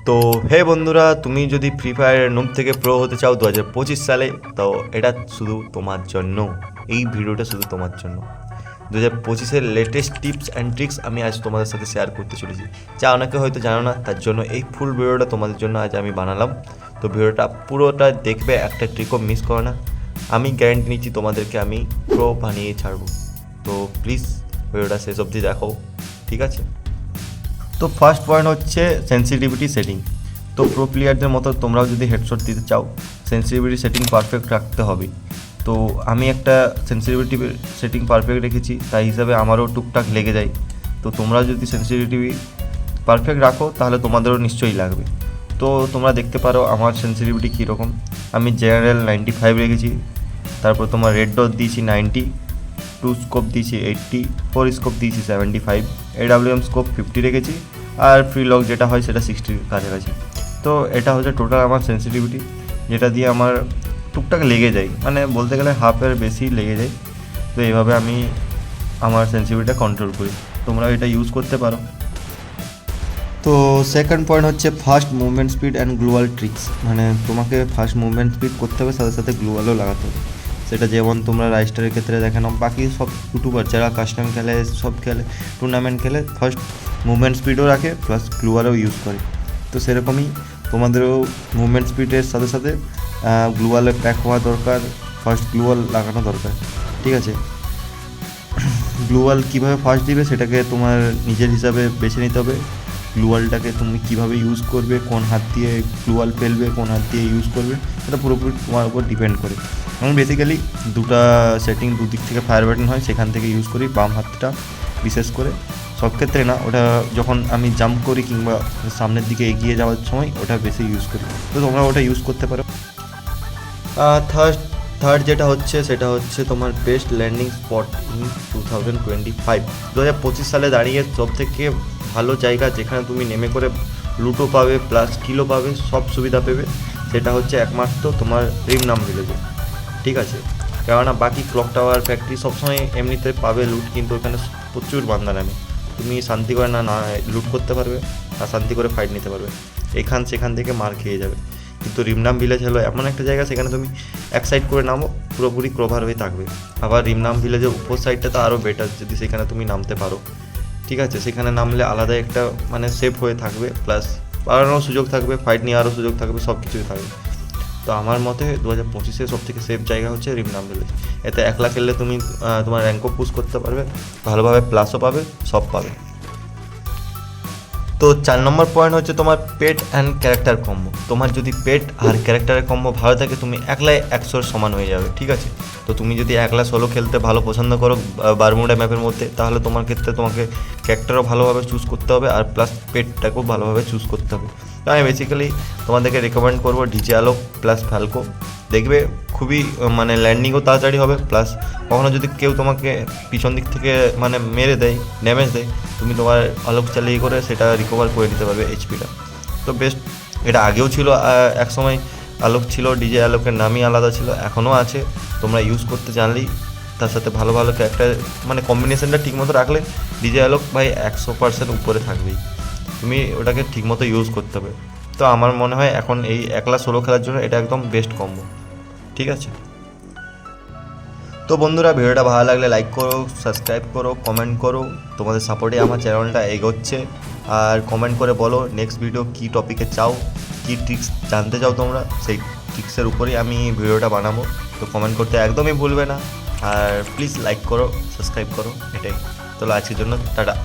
তো হে বন্ধুরা, তুমি যদি ফ্রি ফায়ারের নুব থেকে প্রো হতে চাও 2025 সালে, তো এটা শুধু তোমার জন্য। এই ভিডিওটা শুধু তোমার জন্য। 2025-এর লেটেস্ট টিপস অ্যান্ড ট্রিক্স আমি আজ তোমাদের সাথে শেয়ার করতে চলেছি, যা অনেকে হয়তো জানো না। তার জন্য এই ফুল ভিডিওটা তোমাদের জন্য আজ আমি বানালাম। তো ভিডিওটা পুরোটা দেখবে, একটা ট্রিকও মিস করো না। আমি গ্যারান্টি নিচ্ছি তোমাদেরকে আমি প্রো বানিয়ে ছাড়বো। তো প্লিজ ভিডিওটা শেষ অবধি দেখো, ঠিক আছে? তো ফার্স্ট পয়েন্ট হচ্ছে সেন্সিটিভিটি সেটিং। তো প্রো প্লেয়ারদের মতো তোমরাও যদি হেডশট দিতে চাও, সেন্সিটিভিটি সেটিং পারফেক্ট রাখতে হবে। তো আমি একটা সেন্সিটিভিটি সেটিং পারফেক্ট রেখেছি, তাই হিসাবে আমারও টুকটাক লেগে যায়। তো তোমরা যদি সেন্সিটিভিটি পারফেক্ট রাখো তাহলে তোমাদেরও নিশ্চয়ই লাগবে। তো তোমরা দেখতে পারো আমার সেন্সিটিভিটি কীরকম। আমি জেনারেল 95 রেখেছি, তারপর তোমার রেড ডট দিয়েছি 90, 2 স্কোপ দিয়েছি 80, 4 স্কোপ দিয়েছি 75, AWM স্কোপ 50 রেখেছি, আর ফ্রি লক যেটা হয় সেটা 60 কাছাকাছি। তো এটা হচ্ছে টোটাল আমার সেন্সিটিভিটি, যেটা দিয়ে আমার টুকটাক লেগে যায়, মানে বলতে গেলে হাফের বেশি লেগে যায়। তো এইভাবে আমি আমার সেন্সিটিভিটিটা কন্ট্রোল করি, তোমরা এটা ইউজ করতে পারো। তো সেকেন্ড পয়েন্ট হচ্ছে fast movement speed and global tricks. মানে তোমাকে ফাস্ট মুভমেন্ট স্পিড করতে হবে, সাথে সাথে গ্লোয়ালও লাগাতে হবে। সেটা যেমন তোমরা রাইস্টারের ক্ষেত্রে দেখে নাও, বাকি সব ইউটিউবার যারা কাস্টম খেলে, সব খেলে, টুর্নামেন্ট খেলে, ফার্স্ট মুভমেন্ট স্পিডও রাখে প্লাস গ্লোয়ালও ইউজ করে। তো সেরকমই তোমাদেরও মুভমেন্ট স্পিডের সাথে সাথে গ্লোয়ালে প্যাক হওয়া দরকার, ফার্স্ট গ্লোয়াল লাগানো দরকার, ঠিক আছে? গ্লোয়াল কীভাবে ফার্স্ট দিবে সেটাকে তোমার নিজের হিসাবে বেছে নিতে হবে। গ্লুয়ালটাকে তুমি কীভাবে ইউজ করবে, কোন হাত দিয়ে গ্লুয়াল ফেলবে, কোন হাত দিয়ে ইউজ করবে, সেটা পুরোপুরি তোমার উপর ডিপেন্ড করে। আমি বেসিক্যালি দুটো সেটিং দুদিক থেকে ফায়ার বাটন হয়, সেখান থেকে ইউজ করি। বাম হাতটা বিশেষ করে, সব ক্ষেত্রে না, ওটা যখন আমি জাম্প করি কিংবা সামনের দিকে এগিয়ে যাওয়ার সময় ওটা বেশি ইউজ করি। তো তোমরা ওটা ইউজ করতে পারো। থার্ড যেটা হচ্ছে সেটা হচ্ছে তোমার বেস্ট ল্যান্ডিং স্পট ইন 2025। 2025 সালে দাঁড়িয়ে সবথেকে ভালো জায়গা যেখানে তুমি নেমে করে লুটও পাবে প্লাস কিলও পাবে, সব সুবিধা পেবে, সেটা হচ্ছে একমাত্র তোমার রিমনাম ভিলেজে, ঠিক আছে? কেননা বাকি ক্লক টাওয়ার ফ্যাক্টরি সবসময় এমনিতে পাবে লুট, কিন্তু ওখানে প্রচুর বান্দা নামে। তুমি শান্তি করে না লুট করতে পারবে, আর শান্তি করে ফাইট নিতে পারবে। সেখান থেকে মার খেয়ে যাবে। কিন্তু রিমনাম ভিলেজ হলো এমন একটা জায়গা, সেখানে তুমি এক সাইড করে নামো, পুরোপুরি কভার হয়ে থাকবে। আবার রিমনাম ভিলেজের উপর সাইডটা তো আরও বেটার, যদি সেখানে তুমি নামতে পারো, ঠিক আছে? সেখানে নামলে আলাদা একটা মানে সেফ হয়ে থাকবে, প্লাস বাড়ানোর সুযোগ থাকবে, ফাইট নেওয়ারও সুযোগ থাকবে, সব কিছুই থাকবে। তো আমার মতে 2025-এ সবথেকে সেফ জায়গা হচ্ছে রিমনাম ভিলেজ। এতে একলা খেললে তুমি তোমার র্যাঙ্কও পুশ করতে পারবে, ভালোভাবে প্লাসও পাবে, সব পাবে। তো 4 নম্বর পয়েন্ট হচ্ছে তোমার পেট অ্যান্ড ক্যারেক্টার কম্বো। তোমার যদি পেট আর ক্যারেক্টারের কম্বো ভালো থাকে, তুমি একলাই 100-র সমান হয়ে যাবে, ঠিক আছে? তো তুমি যদি একলা সোলো খেলতে ভালো পছন্দ করো বারমুডা ম্যাপের মধ্যে, তাহলে তোমার ক্ষেত্রে তোমাকে ক্যারেক্টারও ভালোভাবে চুজ করতে হবে, আর প্লাস পেটটাকেও ভালোভাবে চুজ করতে হবে। তো আমি বেসিক্যালি তোমাদেরকে রেকমেন্ড করবো ডিজে আলোক প্লাস ফ্যালকো। দেখবে খুবই মানে ল্যান্ডিংও তাড়াতাড়ি হবে, প্লাস কখনো যদি কেউ তোমাকে পিছন দিক থেকে মানে মেরে দেয়, ড্যামেজ দেয়, তুমি তোমার আলোক চালিয়ে করে সেটা রিকভার করে নিতে পারবে এইচপিটা। তো বেস্ট, এটা আগেও ছিল, এক সময় আলোক ছিল, ডিজে আলোকের নামই আলাদা ছিল, এখনও আছে। তোমরা ইউজ করতে জানলেই, তার সাথে ভালো ভালো ক্যারেক্টার মানে কম্বিনেশনটা ঠিকমতো রাখলে ডিজে আলোক ভাই 100% উপরে থাকবেই। তুমি ওটাকে ঠিকমতো ইউজ করতে হবে। তো আমার মনে হয় এখন এই একলা সোলো খেলার জন্য এটা একদম বেস্ট কম্বো, ঠিক আছে? তো বন্ধুরা, ভিডিওটা ভালো লাগলে লাইক করো, সাবস্ক্রাইব করো, কমেন্ট করো। তোমাদের সাপোর্টে আমার চ্যানেলটা এগোচ্ছে। আর কমেন্ট করে বলো নেক্সট ভিডিও কী টপিকে চাও, কী ট্রিক্স জানতে চাও তোমরা, সেই ট্রিক্সের উপরেই আমি ভিডিওটা বানাবো। তো কমেন্ট করতে একদমই ভুলবে না। আর প্লিজ লাইক করো, সাবস্ক্রাইব করো, এটাই। তো আজকের জন্য টাটা।